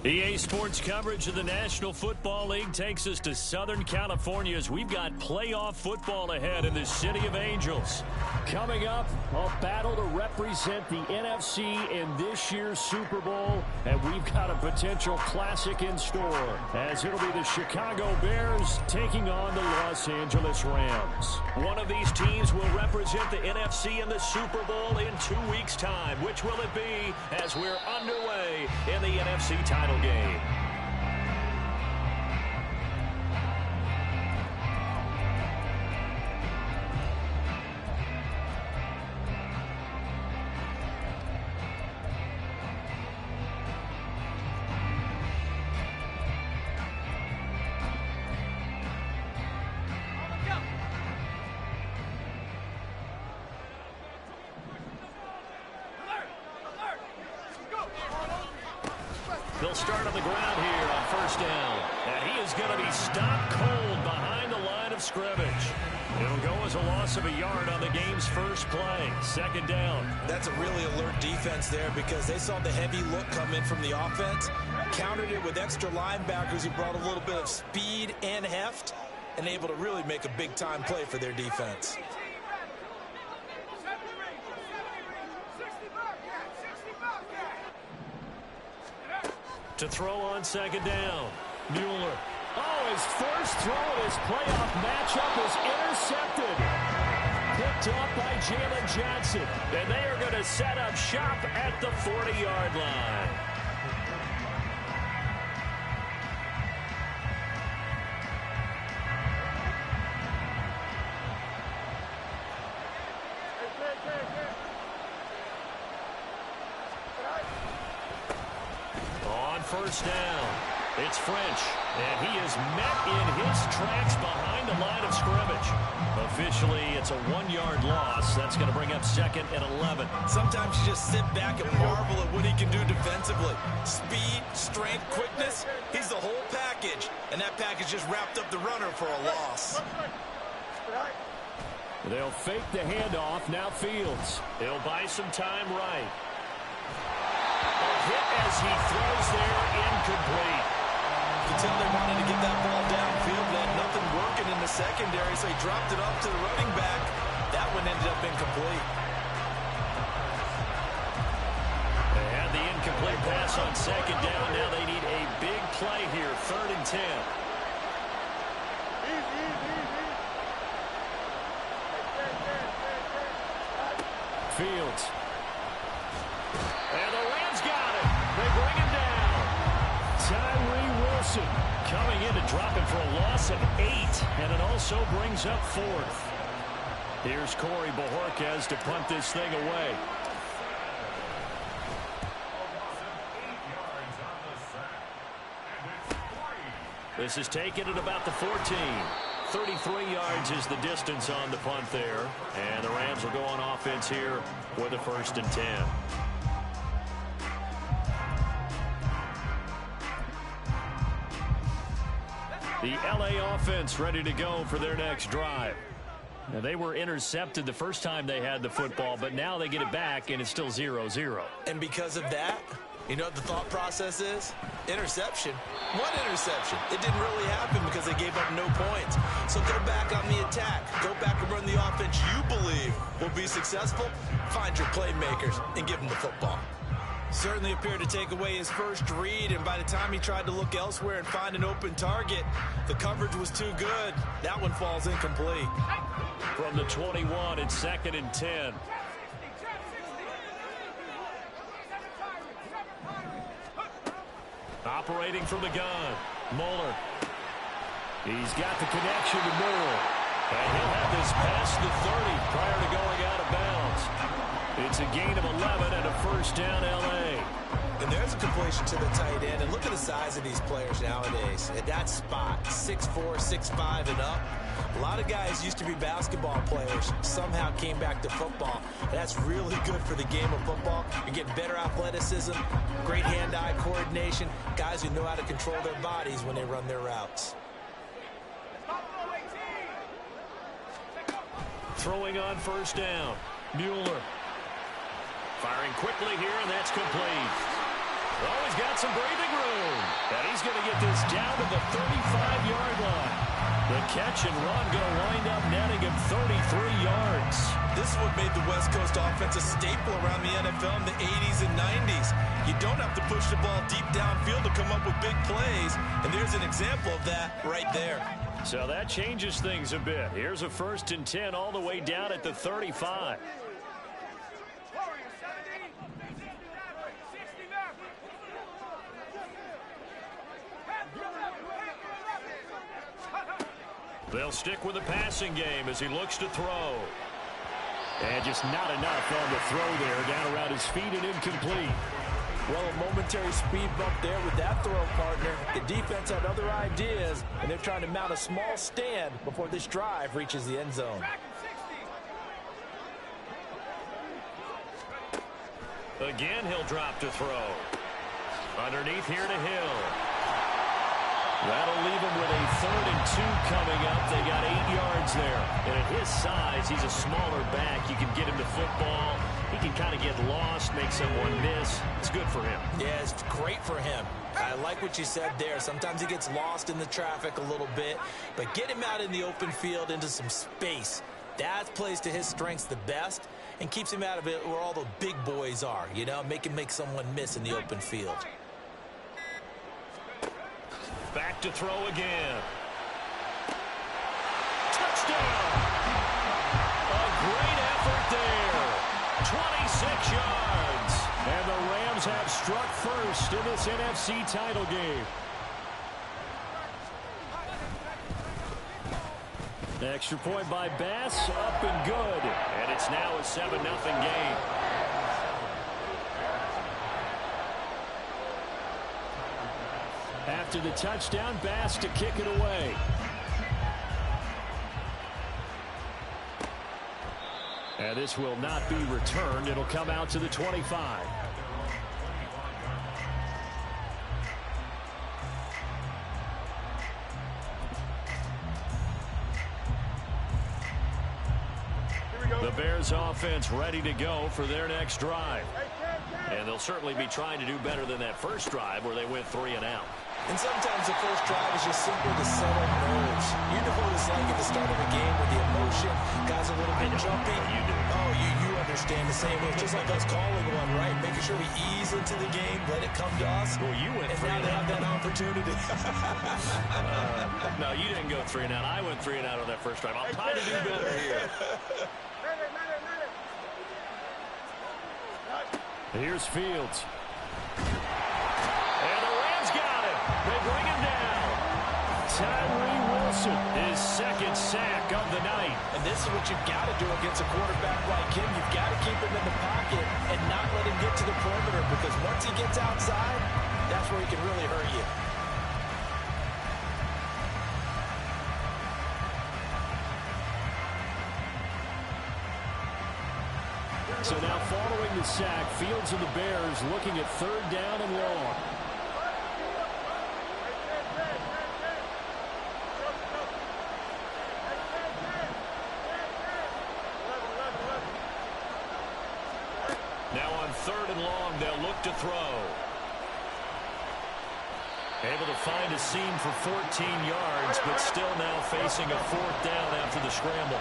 EA Sports coverage of the National Football League takes us to Southern California as we've got playoff football ahead in the City of Angels. Coming up, a battle to represent the NFC in this year's Super Bowl, and we've got a potential classic in store, as it'll be the Chicago Bears taking on the Los Angeles Rams. One of these teams will represent the NFC in the Super Bowl in 2 weeks' time. Which will it be as we're underway in the NFC title game? They'll start on the ground here on first down. And he is going to be stopped cold behind the line of scrimmage. It'll go as a loss of a yard on the game's first play. Second down. That's a really alert defense there because they saw the heavy look come in from the offense, countered it with extra linebackers who brought a little bit of speed and heft, and able to really make a big-time play for their defense. To throw on second down. Mueller. Oh, his first throw of his playoff matchup is intercepted. Picked up by Jalen Johnson. And they are going to set up shop at the 40-yard line. First down. It's French, and he is met in his tracks behind the line of scrimmage. Officially, it's a 1-yard loss. That's going to bring up second and 11. Sometimes you just sit back and marvel at what he can do defensively. Speed, strength, quickness, he's the whole package. And that package just wrapped up the runner for a loss. They'll fake the handoff. Now Fields. He'll buy some time right. Hit as he throws there, incomplete. You can tell they wanted to get that ball downfield. They had nothing working in the secondary, so he dropped it up to the running back. That one ended up incomplete. They had the incomplete pass on second down. Now they need a big play here, 3rd and 10. Fields. And the Rams got it. They bring him down. Tyree Wilson coming in to drop him for a loss of 8. And it also brings up 4th. Here's Corey Bojorquez to punt this thing away. This is taken at about the 14. 33 yards is the distance on the punt there. And the Rams will go on offense here with a 1st and 10. The LA offense ready to go for their next drive. Now, they were intercepted the first time they had the football, but now they get it back, and it's still 0-0. And because of that, you know what the thought process is? Interception. One interception. It didn't really happen because they gave up no points. So go back on the attack. Go back and run the offense you believe will be successful. Find your playmakers and give them the football. Certainly appeared to take away his first read, and by the time he tried to look elsewhere and find an open target, the coverage was too good. That one falls incomplete. From the 21, it's 2nd and 10. Operating from the gun, Mueller. He's got the connection to Moore. And he'll have this past the 30 prior to going out of bounds. It's a gain of 11 and a 1st down, L.A. And there's a completion to the tight end. And look at the size of these players nowadays. At that spot, 6'4", 6'5", and up. A lot of guys used to be basketball players, somehow came back to football. That's really good for the game of football. You're getting better athleticism, great hand-eye coordination, guys who know how to control their bodies when they run their routes. Throwing on first down, Mueller. Firing quickly here, and that's complete. Oh, he's got some breathing room. And he's going to get this down to the 35-yard line. The catch and run going to wind up netting him 33 yards. This is what made the West Coast offense a staple around the NFL in the 80s and 90s. You don't have to push the ball deep downfield to come up with big plays, and there's an example of that right there. So that changes things a bit. Here's a 1st and 10 all the way down at the 35. They'll stick with the passing game as he looks to throw. And just not enough on the throw there. Down around his feet and incomplete. Well, a momentary speed bump there with that throw, partner. The defense had other ideas, and they're trying to mount a small stand before this drive reaches the end zone. Again, he'll drop to throw. Underneath here to Hill. That'll leave him with a 3rd and 2 coming up. They got 8 yards there. And at his size, he's a smaller back. You can get him to football. He can kind of get lost, make someone miss. It's good for him. Yeah, it's great for him. I like what you said there. Sometimes he gets lost in the traffic a little bit. But get him out in the open field into some space. That plays to his strengths the best and keeps him out of it where all the big boys are. You know, make him make someone miss in the open field. Back to throw again. Touchdown! A great effort there. 26 yards. And the Rams have struck first in this NFC title game. Extra point by Bass, up and good. And it's now a 7-0 game. After the touchdown, Bass to kick it away. And this will not be returned. It'll come out to the 25. The Bears offense ready to go for their next drive. And they'll certainly be trying to do better than that first drive where they went 3 and out. And sometimes the first drive is just simply to settle nerves. You know what it's like at the start of a game with the emotion. Guys a little bit jumpy. You do. Oh, you understand the same way. Just like us calling one, right? Making sure we ease into the game, let it come to us. Well, you went 3 and now they have out. that opportunity. No, you didn't go 3 and out. I went 3 and out on that first drive. I'll try to do better here. Here's Fields. And the Rams got him. They bring him down. Tyree Wilson, his 2nd sack of the night. And this is what you've got to do against a quarterback like him. You've got to keep him in the pocket and not let him get to the perimeter, because once he gets outside, that's where he can really hurt you. So now following the sack, Fields and the Bears looking at 3rd down and long. Now on 3rd and long, they'll look to throw. Able to find a seam for 14 yards, but still now facing a 4th down after the scramble.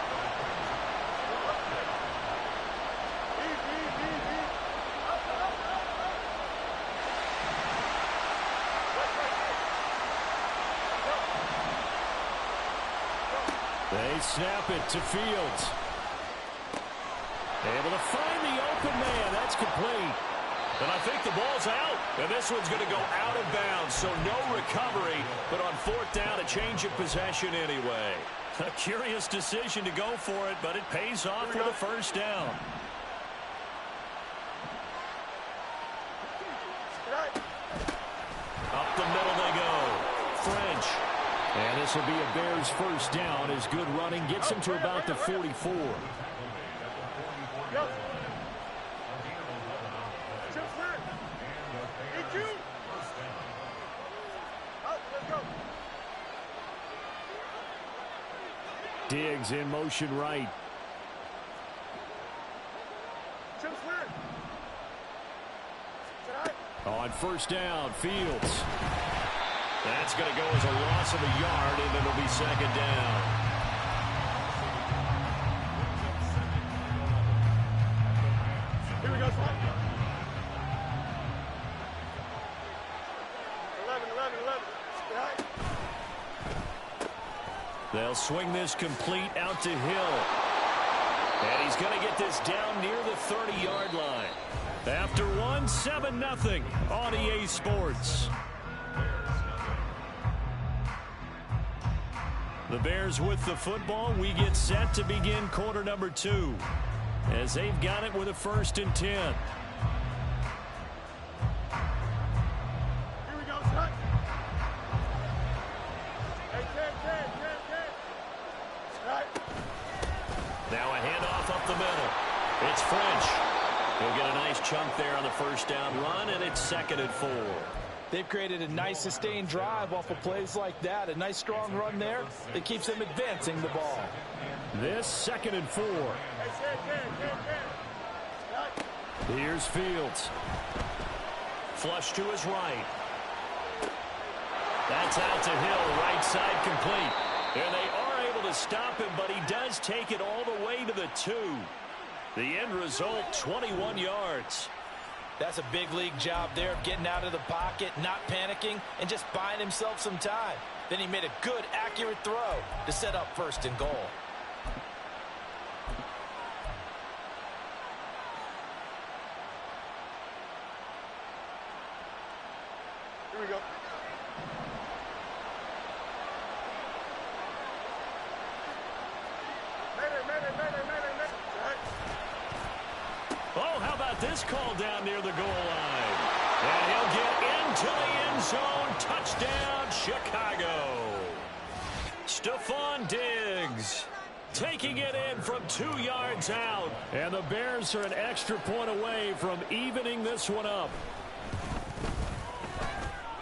They snap it to Fields. Able to find the open man. That's complete. And I think the ball's out. And this one's going to go out of bounds, so no recovery. But on 4th down, a change of possession anyway. A curious decision to go for it, but it pays off with a 1st down. Up the middle they go. French. And this will be a Bears 1st down as good running gets him to about the 44. Diggs in motion right. On 1st down, Fields. That's going to go as a loss of a yard, and it'll be second down. Here we go, son. 11. They'll swing this complete out to Hill. And he's going to get this down near the 30-yard line. After one, 7-0 on EA Sports. The Bears with the football. We get set to begin quarter number 2 as they've got it with a 1st and 10. Here we go, son. Hey, 10. Right. Now a handoff up the middle. It's French. He'll get a nice chunk there on the 1st down run, and it's 2nd and 4. They've created a nice sustained drive off of plays like that. A nice strong run there that keeps them advancing the ball. This 2nd and 4. Here's Fields. Flush to his right. That's out to Hill, right side complete. And they are able to stop him, but he does take it all the way to the 2. The end result, 21 yards. That's a big league job there of getting out of the pocket, not panicking, and just buying himself some time. Then he made a good, accurate throw to set up 1st and goal. Here we go. Oh, how about this call down near the goal line? And he'll get into the end zone. Touchdown, Chicago. Stephon Diggs taking it in from 2 yards out. And the Bears are an extra point away from evening this one up.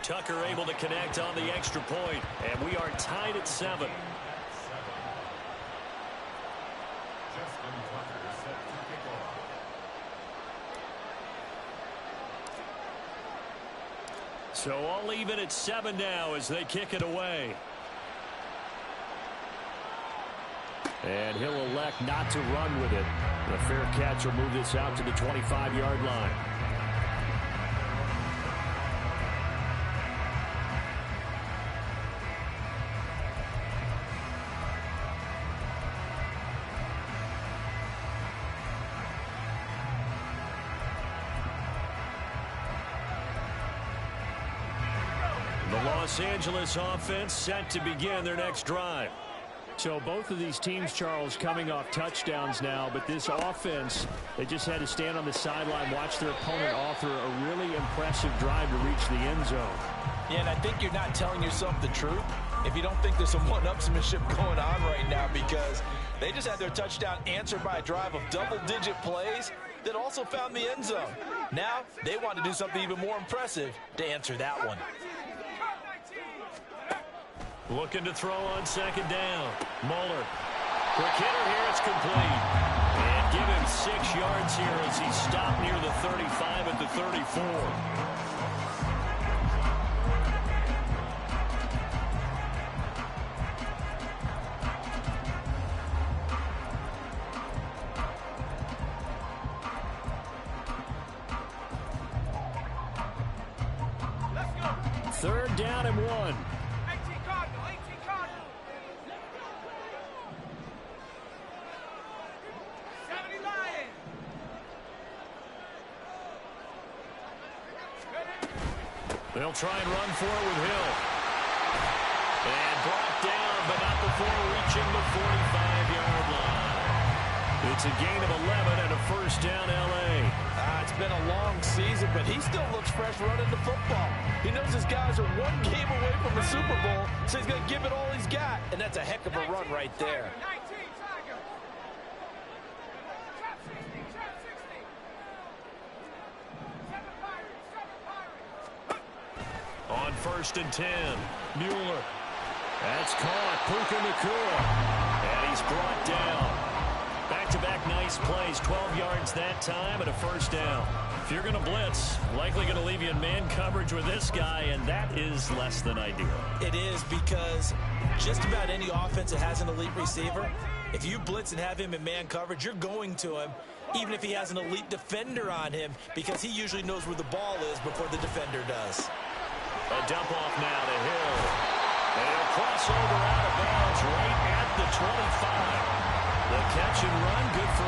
Tucker able to connect on the extra point, and we are tied at 7. So all even at 7 now as they kick it away. And he'll elect not to run with it. The fair catch will move this out to the 25-yard line. The Los Angeles offense set to begin their next drive. So both of these teams, Charles, coming off touchdowns now, but this offense, they just had to stand on the sideline, watch their opponent author a really impressive drive to reach the end zone. Yeah, and I think you're not telling yourself the truth if you don't think there's some one-upsmanship going on right now, because they just had their touchdown answered by a drive of double-digit plays that also found the end zone. Now they want to do something even more impressive to answer that one. Looking to throw on 2nd down. Muller. Quick hitter here. It's complete. And give him 6 yards here as he stopped near the 35 at the 34. Let's go. 3rd down and 1. They'll try and run for it with Hill. And brought down, but not before reaching the 45-yard line. It's a gain of 11 and a 1st down, L.A. It's been a long season, but he still looks fresh running the football. He knows his guys are one game away from the Super Bowl, so he's going to give it all he's got. And that's a heck of a run right there. On 1st and 10, Mueller. That's caught. Puka Nacua. And he's brought down. Back-to-back nice plays, 12 yards that time and a first down. If you're going to blitz, likely going to leave you in man coverage with this guy, and that is less than ideal. It is, because just about any offense that has an elite receiver, if you blitz and have him in man coverage, you're going to him, even if he has an elite defender on him, because he usually knows where the ball is before the defender does. A dump off now to Hill. And he'll cross over out of bounds right at the 25. The catch and run, good for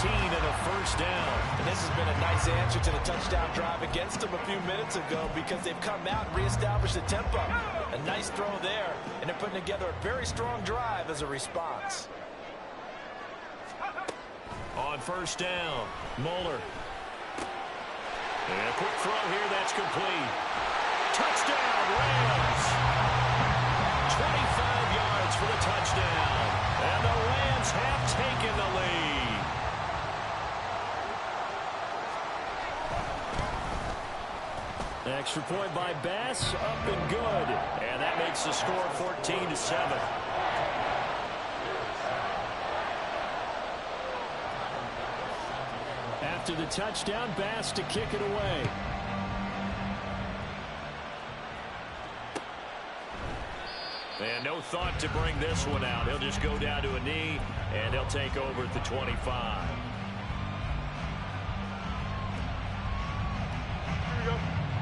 18 and a first down. And this has been a nice answer to the touchdown drive against them a few minutes ago, because they've come out and reestablished the tempo. A nice throw there, and they're putting together a very strong drive as a response. On first down, Moeller. And a quick throw here, that's complete. Touchdown, Rams. 25 yards for the touchdown. And the Rams have taken the lead. Extra point by Bass, up and good. And that makes the score 14-7. After the touchdown, Bass to kick it away. And no thought to bring this one out. He'll just go down to a knee, and he'll take over at the 25.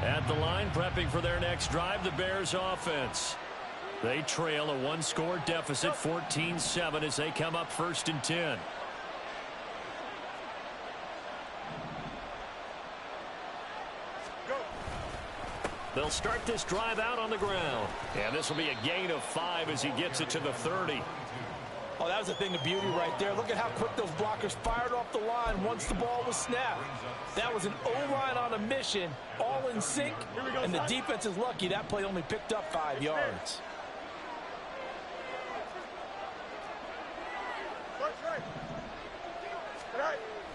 At the line, prepping for their next drive, the Bears offense. They trail a one-score deficit, 14-7, as they come up 1st and 10. They'll start this drive out on the ground. And this will be a gain of 5 as he gets it to the 30. Oh, that was a thing of beauty right there. Look at how quick those blockers fired off the line once the ball was snapped. That was an O-line on a mission, all in sync, and the defense is lucky that play only picked up 5 yards.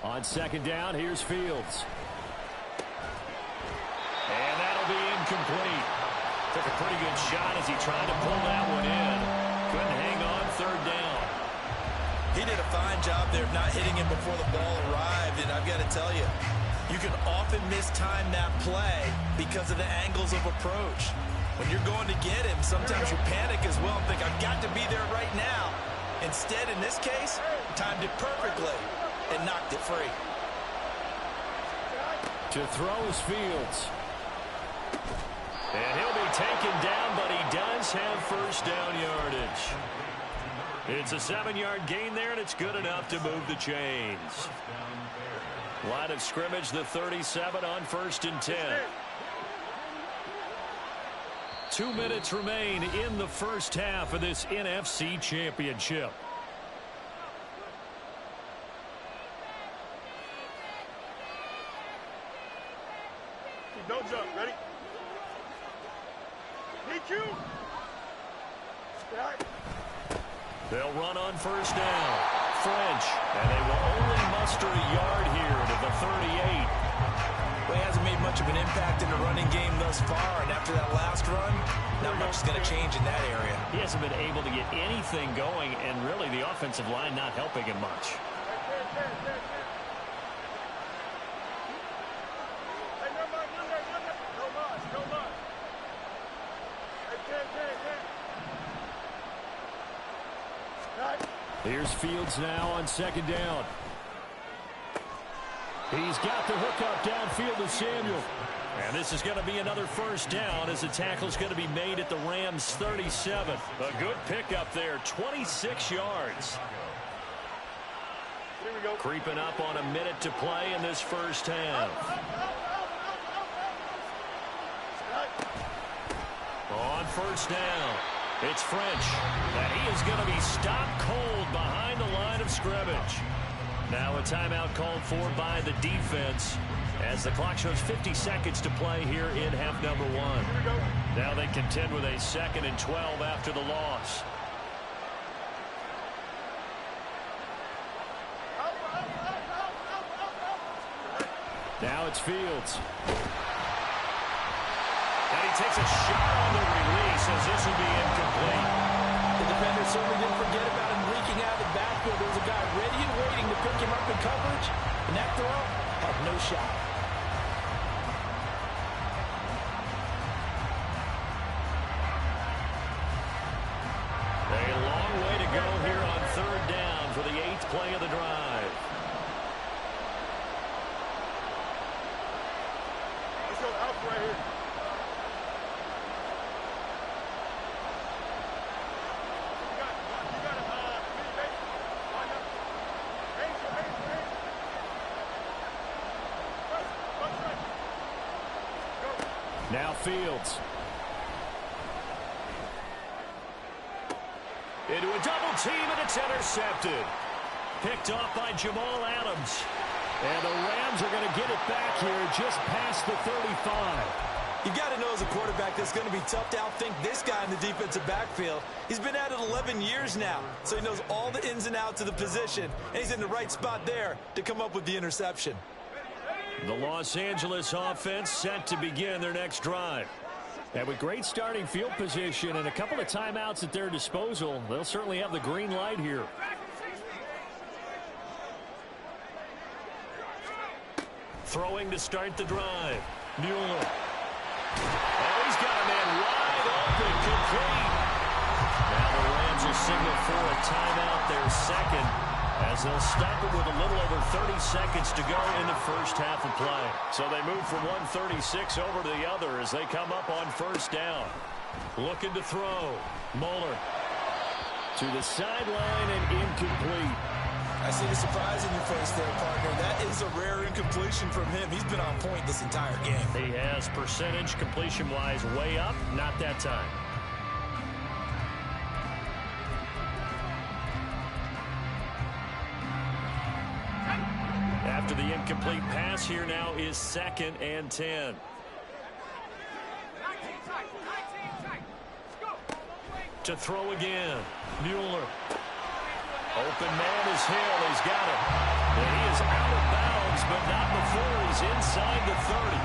On second down, here's Fields. And that'll be incomplete. Took a pretty good shot as he tried to pull that one in. Couldn't hang on, 3rd down. He did a fine job there of not hitting him before the ball arrived, and I've got to tell you, you can often mistime that play because of the angles of approach. When you're going to get him, sometimes you panic as well and think, I've got to be there right now. Instead, in this case, timed it perfectly and knocked it free. To throw is Fields. And he'll be taken down, but he does have first down yardage. It's a 7-yard gain there, and it's good enough to move the chains. Line of scrimmage, the 37 on 1st and 10. 2 minutes remain in the first half of this NFC Championship. Don't jump. Ready? DQ. They'll run on first down. French. And they will only muster a yard here to the 38. Well, he hasn't made much of an impact in the running game thus far, and after that last run, not much is going to change in that area. He hasn't been able to get anything going, and really the offensive line not helping him much. Here's Fields now on second down. He's got the hook up downfield to Samuel. And this is going to be another first down as the tackle's going to be made at the Rams' 37. A good pickup there, 26 yards. Here we go. Creeping up on a minute to play in this first half. On first down, it's French. And he is going to be stopped cold behind the line of scrimmage. Now a timeout called for by the defense as the clock shows 50 seconds to play here in half number 1. Now they contend with a 2nd and 12 after the loss. Now it's Fields. And he takes a shot on the release as this will be incomplete. The defender certainly didn't forget about him leaking out of the backfield. There was a guy ready and waiting to pick him up in coverage, and that throw had no shot. A long way to go here on third down for the 8th play of the drive. Let's go out right here. Now Fields. Into a double team, and it's intercepted. Picked off by Jamal Adams. And the Rams are going to get it back here just past the 35. You got to know as a quarterback that's going to be tough to outthink this guy in the defensive backfield. He's been at it 11 years now, so he knows all the ins and outs of the position, and he's in the right spot there to come up with the interception. The Los Angeles offense set to begin their next drive. And with great starting field position and a couple of timeouts at their disposal, they'll certainly have the green light here. Throwing to start the drive. Mueller. Oh, he's got a man wide open, complete. Now the Rams will signal for a timeout, their second, as they'll stop it with a little over 30 seconds to go in the first half of play. So they move from 136 over to the other as they come up on first down. Looking to throw. Mueller to the sideline and incomplete. I see the surprise in your face there, partner. That is a rare incompletion from him. He's been on point this entire game. He has percentage completion-wise way up, not that time. After the incomplete pass, here now is 2nd and 10. To throw again. Mueller. Open man is Hill. He's got it. And he is out of bounds, but not before he's inside the 30.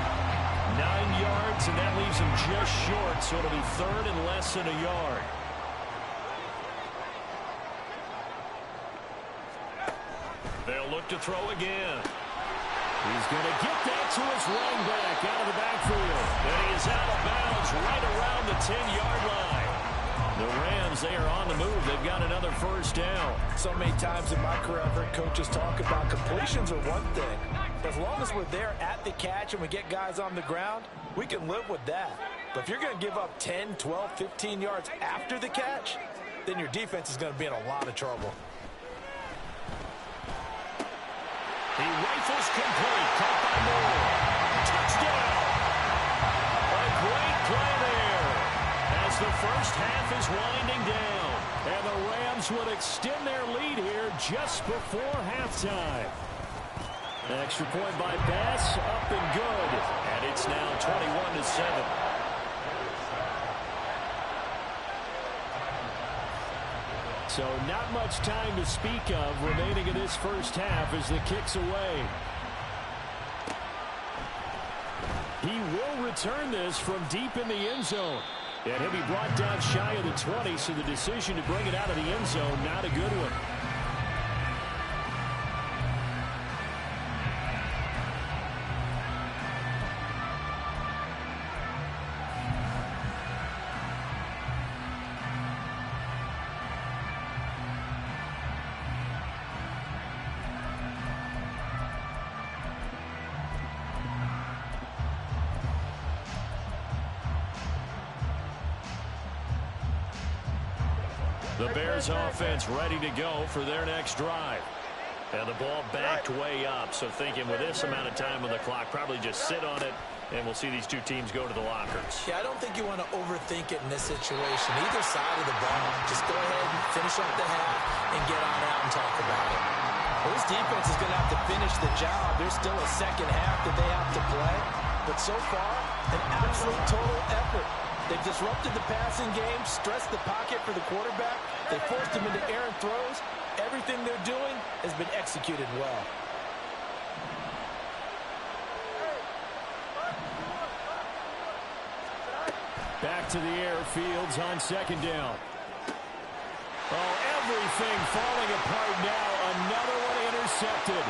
9 yards, and that leaves him just short, so it'll be 3rd and less than a yard. They'll look to throw again. He's going to get that to his running back out of the backfield. And he is out of bounds right around the 10-yard line. The Rams, they are on the move. They've got another first down. So many times in my career, I've heard coaches talk about completions are one thing. But as long as we're there at the catch and we get guys on the ground, we can live with that. But if you're going to give up 10, 12, 15 yards after the catch, then your defense is going to be in a lot of trouble. He rifles complete. Caught by Moore. Touchdown. A great play there. As the first half is winding down. And the Rams would extend their lead here just before halftime. An extra point by Bass. Up and good. And it's now 21-7. So not much time to speak of remaining in this first half as the kick's away. He will return this from deep in the end zone. And he'll be brought down shy of the 20, so the decision to bring it out of the end zone, not a good one. The Bears offense ready to go for their next drive. And the ball backed way up, so thinking with this amount of time on the clock, probably just sit on it, and we'll see these two teams go to the lockers. Yeah, I don't think you want to overthink it in this situation. Either side of the ball, just go ahead and finish up the half and get on out and talk about it. Well, this defense is going to have to finish the job. There's still a second half that they have to play. But so far, an absolute total effort. They've disrupted the passing game, stressed the pocket for the quarterback. They forced him into errant throws. Everything they're doing has been executed well. Back to the air, Fields on second down. Oh, everything falling apart now. Another one intercepted.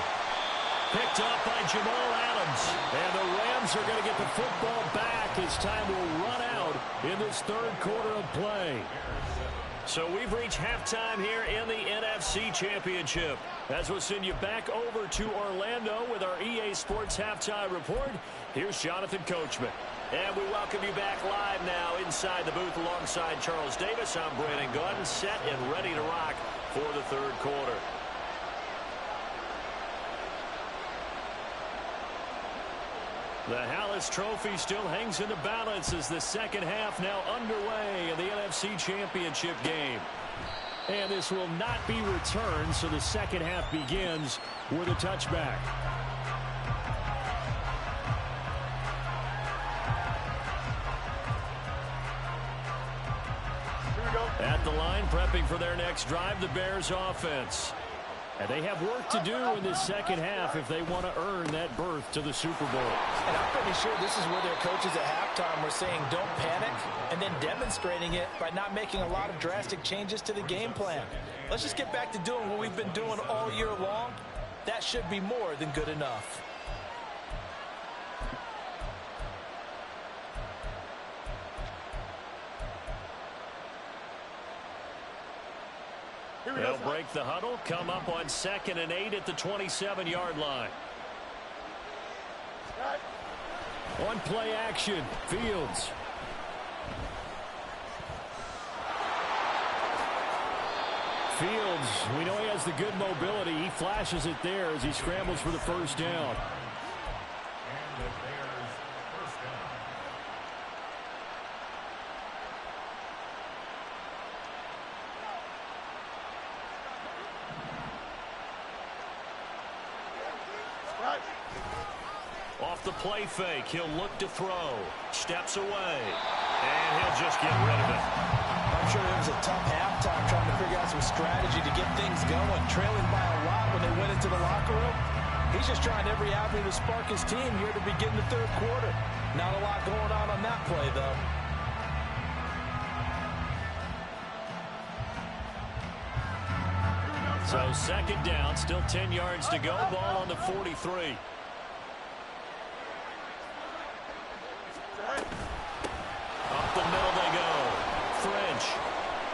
Picked up by Jamal Adams. And the Rams are going to get the football back as time will run out in this third quarter of play. So we've reached halftime here in the NFC Championship. As we'll send you back over to Orlando with our EA Sports Halftime Report, here's Jonathan Coachman. And we welcome you back live now inside the booth alongside Charles Davis. I'm Brandon Gunn, set and ready to rock for the third quarter. The Hallis Trophy still hangs in the balance as the second half now underway in the NFC Championship game. And this will not be returned, so the second half begins with a touchback. At the line, prepping for their next drive, the Bears offense. And they have work to do in this second half if they want to earn that berth to the Super Bowl. And I'm pretty sure this is where their coaches at halftime were saying don't panic, and then demonstrating it by not making a lot of drastic changes to the game plan. Let's just get back to doing what we've been doing all year long. That should be more than good enough. They'll break the huddle, come up on 2nd and 8 at the 27-yard line. On play action, Fields. Fields, we know he has the good mobility. He flashes it there as he scrambles for the first down. Off the play fake, he'll look to throw. Steps away, and he'll just get rid of it. I'm sure it was a tough halftime trying to figure out some strategy to get things going. Trailing by a lot when they went into the locker room. He's just trying every avenue to spark his team here to begin the third quarter. Not a lot going on that play, though. So second down, still 10 yards to go. Ball on the 43. Up the middle they go. French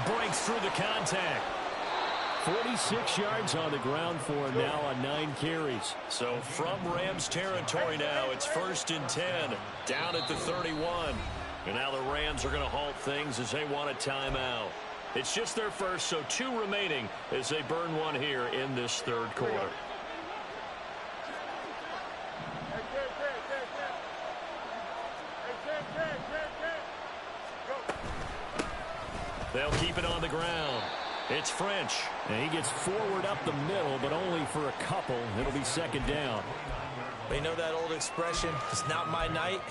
breaks through the contact. 46 yards on the ground for him now on 9 carries. So from Rams territory now, it's 1st and 10. Down at the 31. And now the Rams are going to halt things as they want a timeout. It's just their first, so 2 remaining as they burn one here in this third quarter. They'll keep it on the ground. It's French. And he gets forward up the middle, but only for a couple. It'll be second down. They know that old expression, it's not my night.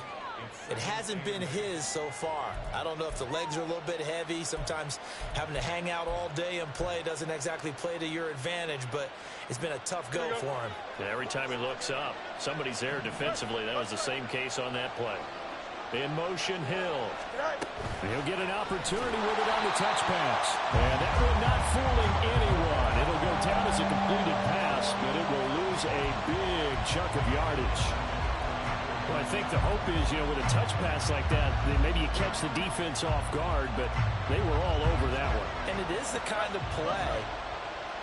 It hasn't been his so far. I don't know if the legs are a little bit heavy. Sometimes having to hang out all day and play doesn't exactly play to your advantage, but it's been a tough go for him. And every time he looks up, somebody's there defensively. That was the same case on that play. In motion, Hill. He'll get an opportunity with it on the touch pass. And that one not fooling anyone. It'll go down as a completed pass, but it will lose a big chunk of yardage. Well, I think the hope is, with a touch pass like that, maybe you catch the defense off guard, but they were all over that one. And it is the kind of play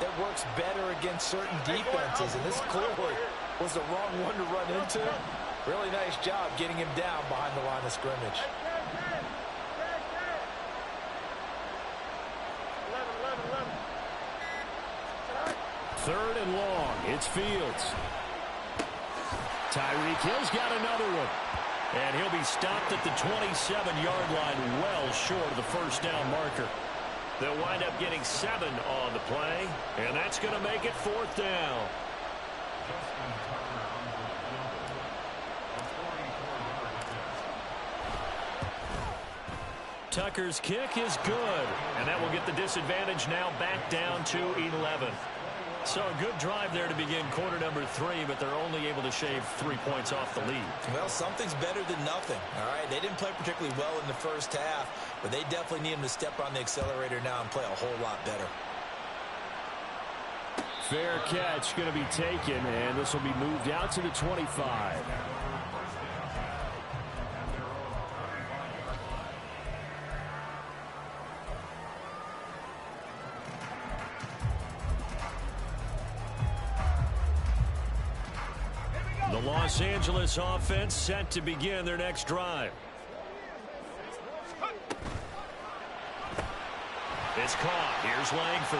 that works better against certain defenses, and this clearly was the wrong one to run into. Really nice job getting him down behind the line of scrimmage. 3rd and long. It's Fields. Tyreek Hill's got another one. And he'll be stopped at the 27-yard line, well short of the first down marker. They'll wind up getting 7 on the play, and that's going to make it 4th down. Tucker's kick is good, and that will get the disadvantage now back down to 11. So a good drive there to begin quarter number 3, but they're only able to shave 3 points off the lead. Well, something's better than nothing. All right, they didn't play particularly well in the first half, but they definitely need them to step on the accelerator now and play a whole lot better. Fair catch going to be taken, and this will be moved out to the 25. The Los Angeles offense set to begin their next drive. It's caught. Here's Langford.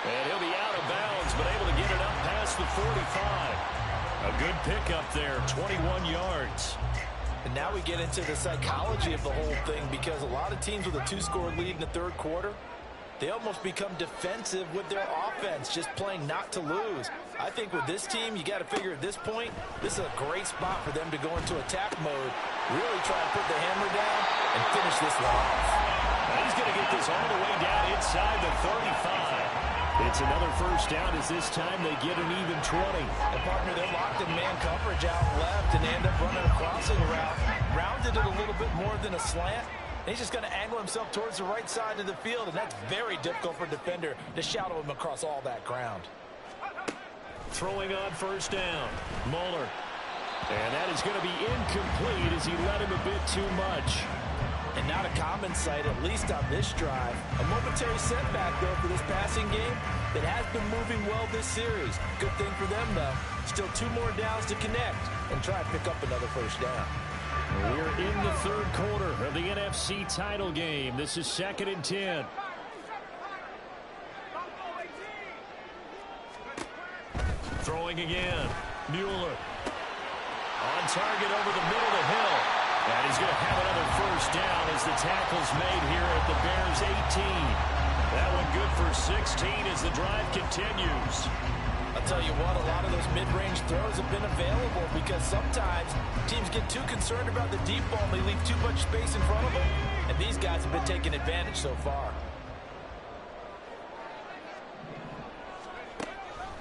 And he'll be out of bounds, but able to get it up past the 45. A good pickup there, 21 yards. And now we get into the psychology of the whole thing, because a lot of teams with a 2-score lead in the third quarter, they almost become defensive with their offense, just playing not to lose. I think with this team, you got to figure at this point, this is a great spot for them to go into attack mode, really try to put the hammer down and finish this one off. And he's going to get this all the way down inside the 35. It's another first down as this time they get an even 20. And partner, they're locked in man coverage out left, and they end up running a crossing route. Rounded it a little bit more than a slant. He's just going to angle himself towards the right side of the field, and that's very difficult for a defender to shadow him across all that ground. Throwing on first down, Muller. And that is going to be incomplete as he led him a bit too much. And not a common sight, at least on this drive. A momentary setback, though, for this passing game that has been moving well this series. Good thing for them, though. Still 2 more downs to connect and try and pick up another first down. We're in the third quarter of the NFC title game. This is 2nd and 10. Throwing again. Mueller. On target over the middle to Hill. And he's going to have another first down as the tackle's made here at the Bears' 18. That one good for 16 as the drive continues. I'll tell you what, a lot of those mid-range throws have been available because sometimes teams get too concerned about the deep ball and they leave too much space in front of them. And these guys have been taking advantage so far.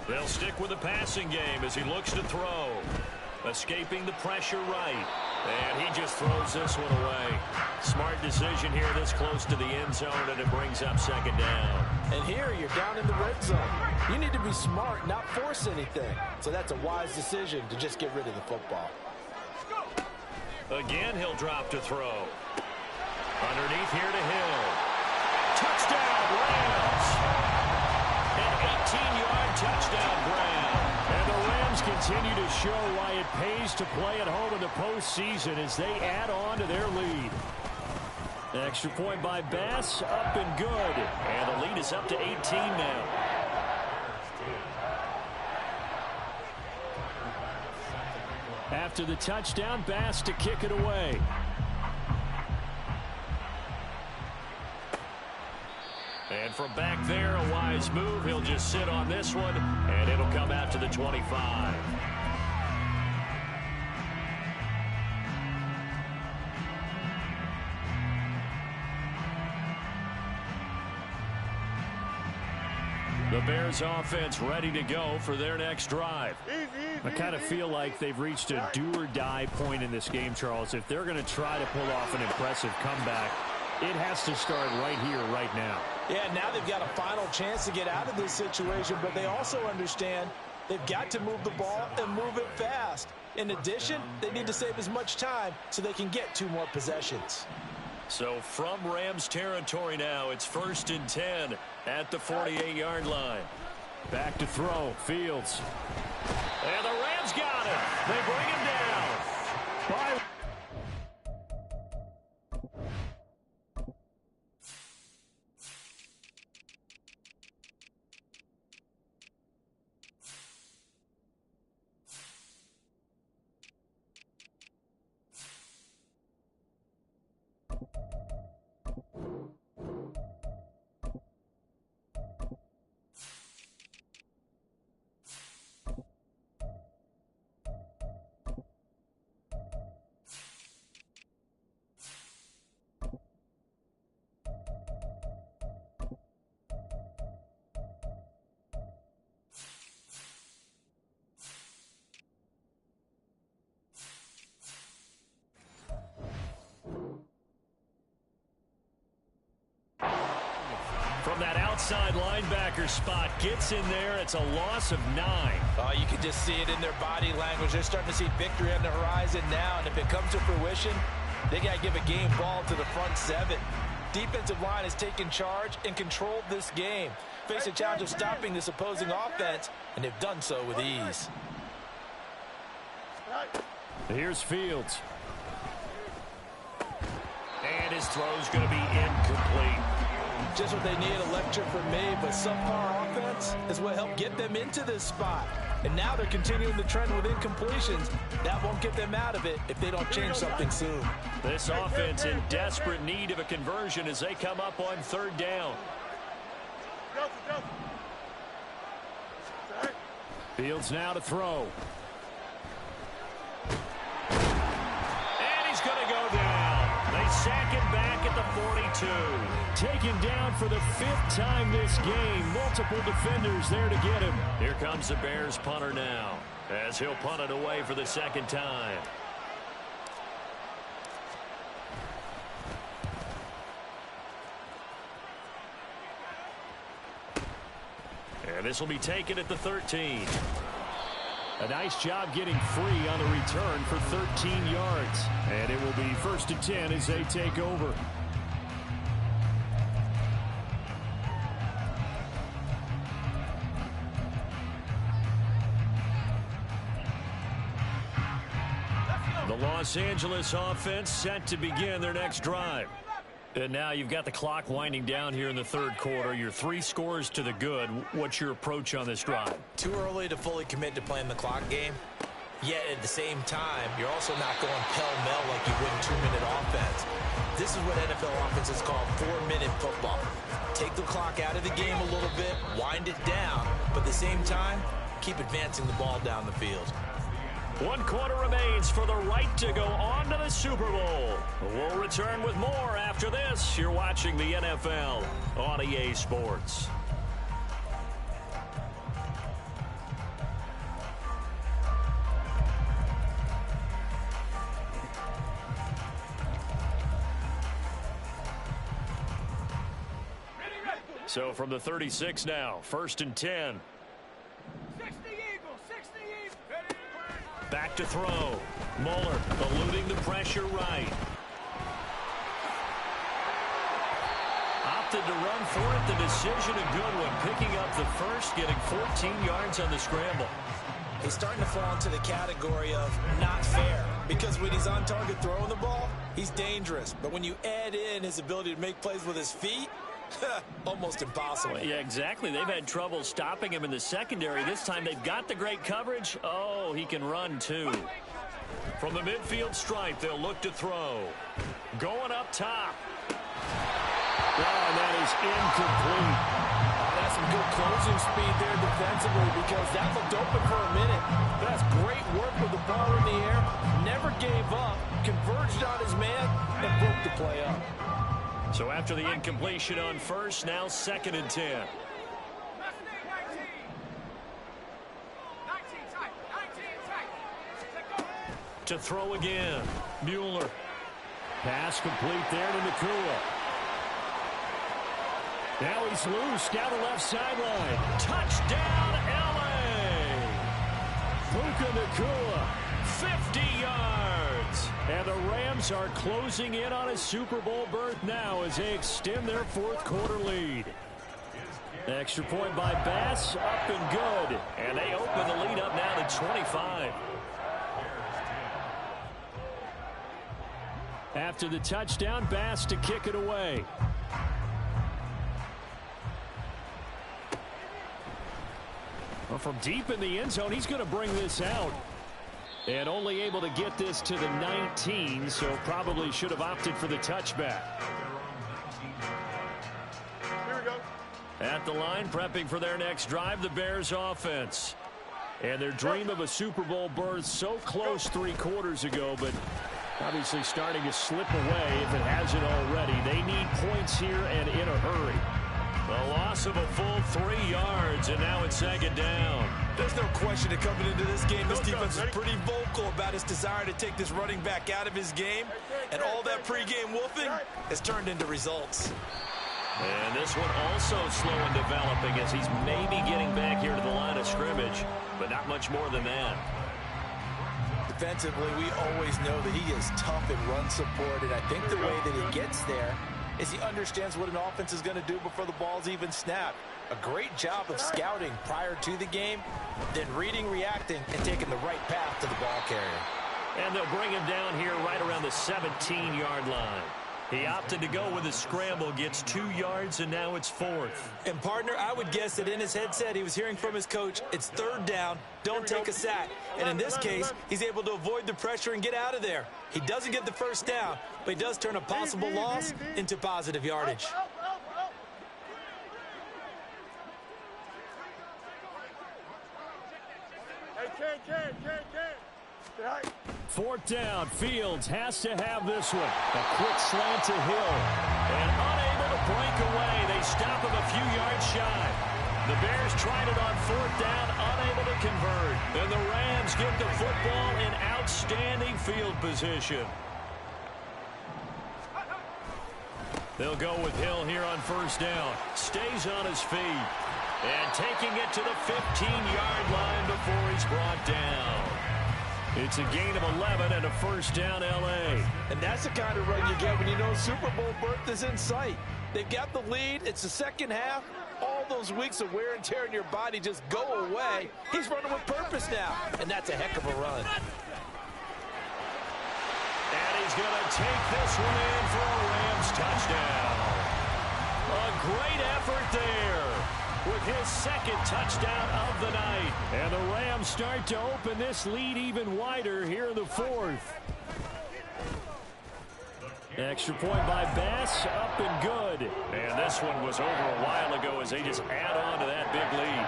They'll stick with the passing game as he looks to throw. Escaping the pressure right. And he just throws this one away. Smart decision here this close to the end zone, and it brings up 2nd down. And here you're down in the red zone. You need to be smart, not force anything. So that's a wise decision to just get rid of the football. Again, he'll drop to throw. Underneath here to Hill. Touchdown, Rams! An 18-yard touchdown grab. And the Rams continue to show why it pays to play at home in the postseason as they add on to their lead. Extra point by Bass, up and good. And the lead is up to 18 now. After the touchdown, Bass to kick it away. And from back there, a wise move. He'll just sit on this one, and it'll come out to the 25. The Bears offense ready to go for their next drive. I kind of feel like they've reached a do-or-die point in this game, Charles. If they're going to try to pull off an impressive comeback, it has to start right here, right now. Yeah, now they've got a final chance to get out of this situation, but they also understand they've got to move the ball and move it fast. In addition, they need to save as much time so they can get 2 more possessions. So from Rams territory now, it's 1st and 10 at the 48-yard line. Back to throw, Fields. And the Rams got it. They bring him down. By From that outside linebacker spot, gets in there. It's a loss of 9. Oh, you can just see it in their body language. They're starting to see victory on the horizon now, and if it comes to fruition, they got to give a game ball to the front 7. Defensive line has taken charge and controlled this game. Face a challenge of stopping this opposing offense, and they've done so with ease. Here's Fields. And his throw's going to be incomplete. Just what they need, a lecture from me, but subpar offense is what helped get them into this spot. And now they're continuing the trend with incompletions. That won't get them out of it if they don't change something soon. This offense in desperate need of a conversion as they come up on 3rd down. Fields now to throw. And he's going to go down. They sack it back at the 42. Taken down for the 5th time this game. Multiple defenders there to get him. Here comes the Bears punter now, as he'll punt it away for the 2nd time. And this will be taken at the 13. A nice job getting free on the return for 13 yards. And it will be 1st and 10 as they take over. The Los Angeles offense set to begin their next drive. And now you've got the clock winding down here in the 3rd quarter. You're 3 scores to the good. What's your approach on this drive? Too early to fully commit to playing the clock game. Yet at the same time, you're also not going pell-mell like you would in 2-minute offense. This is what NFL offenses call 4-minute football. Take the clock out of the game a little bit, wind it down, but at the same time, keep advancing the ball down the field. 1 quarter remains for the right to go on to the Super Bowl. We'll return with more after this. You're watching the NFL on EA Sports. So from the 36 now, 1st and 10. Back to throw. Muller eluding the pressure right. Opted to run for it. The decision a good one. Picking up the first, getting 14 yards on the scramble. He's starting to fall into the category of not fair. Because when he's on target throwing the ball, he's dangerous. But when you add in his ability to make plays with his feet, almost impossible. Yeah, exactly. They've had trouble stopping him in the secondary. This time they've got the great coverage. Oh, he can run too. From the midfield stripe, they'll look to throw. Going up top. Oh, that is incomplete. That's some good closing speed there defensively because that looked open for a minute. That's great work with the ball in the air. Never gave up. Converged on his man and broke the play up. So after the incompletion on first, now 2nd and 10. To throw again. Mueller. Pass complete there to Nakua. Now he's loose down the left sideline. Touchdown, L.A. Puka Nakua, 50 yards. And the Rams are closing in on a Super Bowl berth now as they extend their 4th quarter lead. Extra point by Bass, up and good. And they open the lead up now to 25. After the touchdown, Bass to kick it away. Well, from deep in the end zone, he's going to bring this out. And only able to get this to the 19, so probably should have opted for the touchback. Here we go. At the line, prepping for their next drive, the Bears offense. And their dream of a Super Bowl berth so close 3 quarters ago, but obviously starting to slip away if it hasn't already. They need points here and in a hurry. A loss of a full 3 yards, and now it's 2nd down. There's no question that coming into this game, this defense is pretty vocal about its desire to take this running back out of his game. And all that pregame wolfing has turned into results. And this one also slow in developing as he's maybe getting back here to the line of scrimmage, but not much more than that. Defensively, we always know that he is tough in run support, and I think the way that he gets there is he understands what an offense is going to do before the ball's even snapped. A great job of scouting prior to the game, then reading, reacting, and taking the right path to the ball carrier. And they'll bring him down here right around the 17-yard line. He opted to go with a scramble, gets 2 yards, and now it's 4th. And, partner, I would guess that in his headset he was hearing from his coach, it's 3rd down, don't take a sack. And in this case, he's able to avoid the pressure and get out of there. He doesn't get the 1st down, but he does turn a possible loss into positive yardage. Hey, 4th down. Fields has to have this one. A quick slant to Hill. And unable to break away. They stop him a few yards shy. The Bears tried it on 4th down, unable to convert. And the Rams get the football in outstanding field position. They'll go with Hill here on 1st down. Stays on his feet. And taking it to the 15-yard line before he's brought down. It's a gain of 11 and a 1st down, L.A. And that's the kind of run you get when you know Super Bowl berth is in sight. They've got the lead. It's the second half. All those weeks of wear and tear in your body just go away. He's running with purpose now, and that's a heck of a run. And he's going to take this one in for a Rams touchdown. A great effort there with his 2nd touchdown of the night. And the Rams start to open this lead even wider here in the 4th. Extra point by Bass, up and good. And this one was over a while ago as they just add on to that big lead.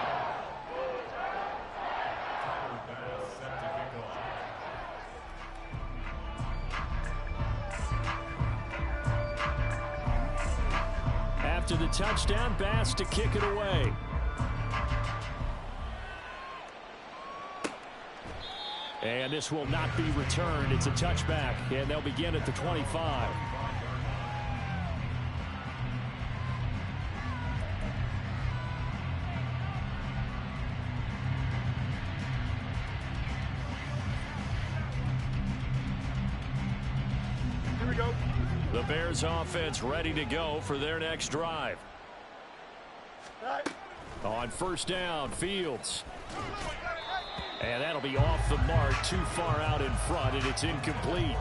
After the touchdown, Bass to kick it away. And this will not be returned. It's a touchback, and they'll begin at the 25. here we go. The Bears offense ready to go for their next drive. On 1st down, Fields. And that'll be off the mark, too far out in front, and it's incomplete.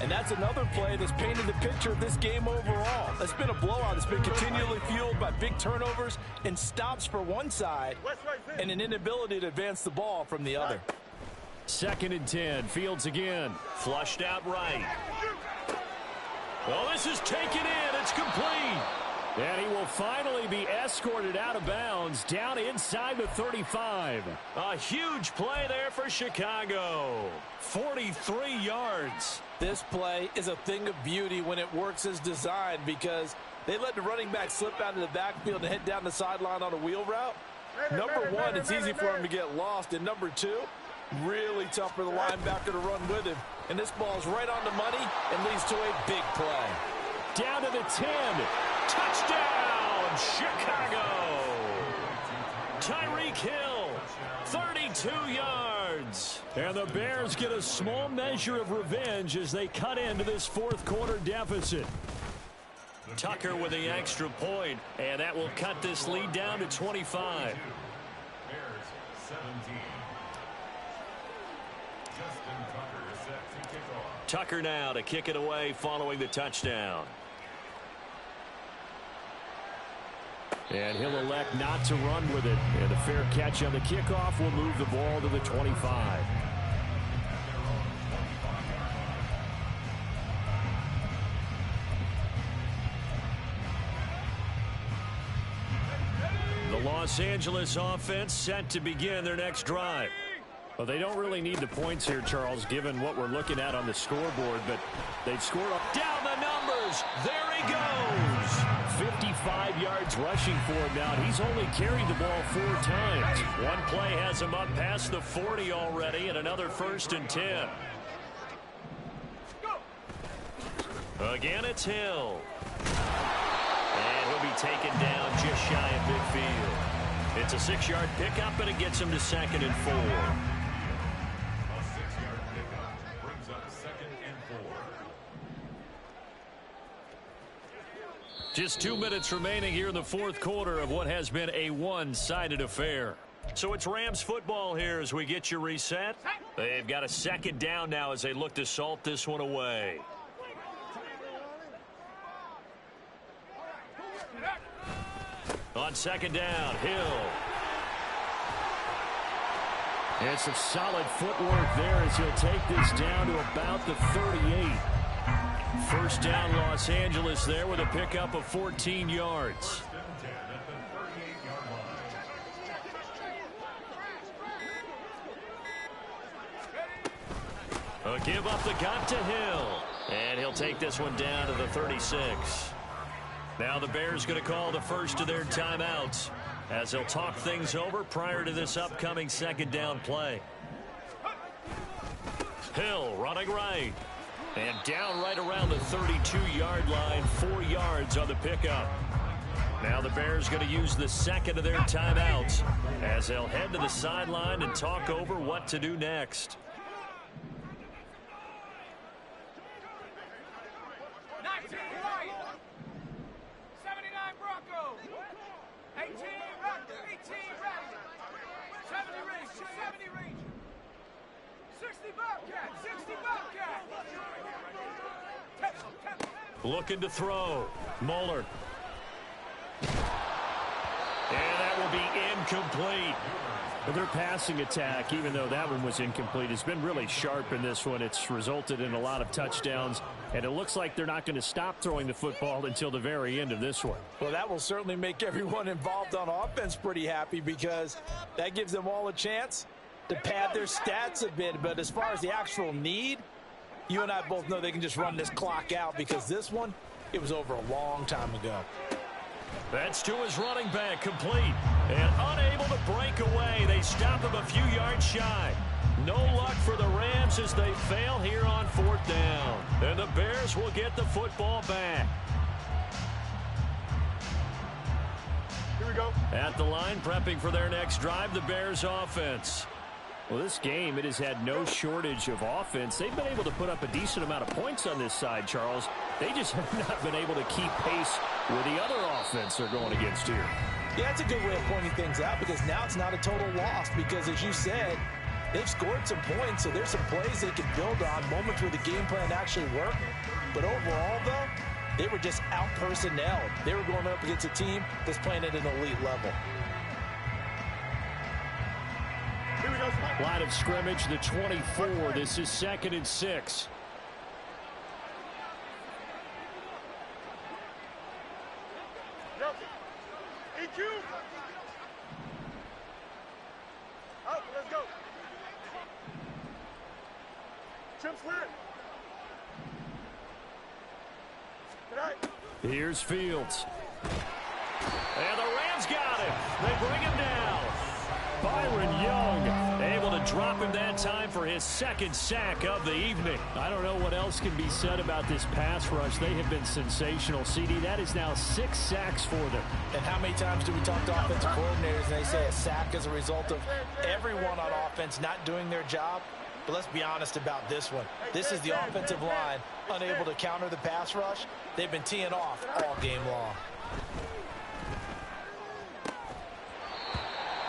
And that's another play that's painted the picture of this game overall. It's been a blowout. It's been continually fueled by big turnovers and stops for one side and an inability to advance the ball from the other. 2nd and 10. Fields again. Flushed out right. Well, this is taken in. It's complete. And he will finally be escorted out of bounds down inside the 35. A huge play there for Chicago. 43 yards. This play is a thing of beauty when it works as designed because they let the running back slip out of the backfield and head down the sideline on a wheel route. Number one, it's easy for him to get lost. And number two, really tough for the linebacker to run with him. And this ball's right on the money and leads to a big play. Down to the 10. Touchdown, Chicago. Tyreek Hill, 32 yards. And the Bears get a small measure of revenge as they cut into this 4th quarter deficit. Tucker with the extra point, and that will cut this lead down to 25. Tucker now to kick it away following the touchdown. And he'll elect not to run with it. And a fair catch on the kickoff will move the ball to the 25. The Los Angeles offense set to begin their next drive. Well, they don't really need the points here, Charles, given what we're looking at on the scoreboard, but they've scored up. Down the numbers. There he goes. 55 yards rushing for him now. He's only carried the ball 4 times. One play has him up past the 40 already, and another 1st and 10. Again, it's Hill. And he'll be taken down just shy of midfield. It's a 6-yard pickup, and it gets him to 2nd and 4. A 6-yard pickup brings up 2nd and 4. Just 2 minutes remaining here in the 4th quarter of what has been a one-sided affair. So it's Rams football here as we get you reset. They've got a 2nd down now as they look to salt this one away. On 2nd down, Hill. And some solid footwork there as he'll take this down to about the 38. First down, Los Angeles there with a pickup of 14 yards. A give up the gun to Hill. And he'll take this one down to the 36. Now the Bears going to call the first of their timeouts as they'll talk things over prior to this upcoming 2nd down play. Hill running right. And down right around the 32-yard line, 4 yards on the pickup. Now the Bears going to use the 2nd of their timeouts as they'll head to the sideline and talk over what to do next. 19 right. 79 Bronco. 18 Rock. 18 Ready. 70 Range. 70 Range. 60 Bobcat. 60 Bobcat. Looking to throw. Moeller. And that will be incomplete. But their passing attack, even though that one was incomplete, has been really sharp in this one. It's resulted in a lot of touchdowns, and it looks like they're not going to stop throwing the football until the very end of this one. Well, that will certainly make everyone involved on offense pretty happy because that gives them all a chance to pad their stats a bit. But as far as the actual need, you and I both know they can just run this clock out because this one, it was over a long time ago. That's to his running back, complete. And unable to break away. They stop him a few yards shy. No luck for the Rams as they fail here on 4th down. And the Bears will get the football back. Here we go. At the line, prepping for their next drive, the Bears offense. Well, this game, it has had no shortage of offense. They've been able to put up a decent amount of points on this side, Charles. They just have not been able to keep pace with the other offense they're going against here. Yeah, that's a good way of pointing things out because now it's not a total loss because, as you said, they've scored some points, so there's some plays they can build on, moments where the game plan actually worked. But overall, though, they were just out-personnelled. They were going up against a team that's playing at an elite level. Here we go. Line of scrimmage, the 24. This is 2nd and 6. Yep. EQ. Out. Let's go. Chip slant. Tonight. Here's Fields. And the Rams got him. They bring him down. Byron Young able to drop him that time for his 2nd sack of the evening. I don't know what else can be said about this pass rush. They have been sensational. CD, that is now 6 sacks for them. And how many times do we talk to offensive coordinators and they say a sack is a result of everyone on offense not doing their job? But let's be honest about this one. This is the offensive line unable to counter the pass rush. They've been teeing off all game long.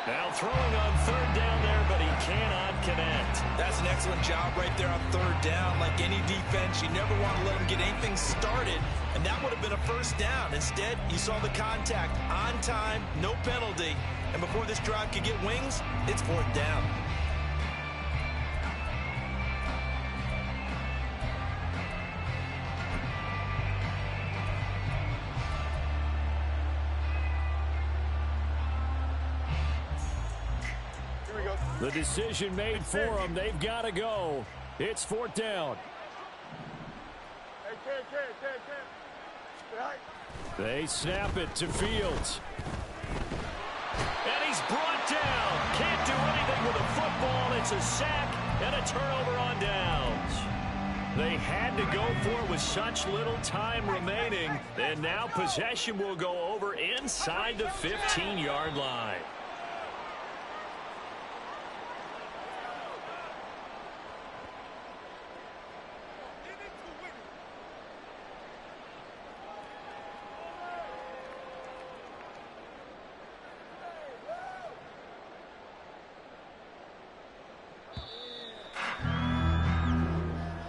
Now throwing on 3rd down there, but he cannot connect. That's an excellent job right there on 3rd down. Like any defense, you never want to let them get anything started, and that would have been a 1st down. Instead, you saw the contact on time, no penalty, and before this drive could get wings, it's 4th down. The decision made for them. They've got to go. It's 4th down. Hey, Tonight. They snap it to Fields. And he's brought down. Can't do anything with a football. It's a sack and a turnover on downs. They had to go for it with such little time remaining. And now possession will go over inside the 15-yard line.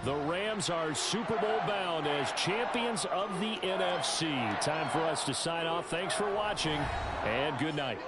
The Rams are Super Bowl bound as champions of the NFC. Time for us to sign off. Thanks for watching, and good night.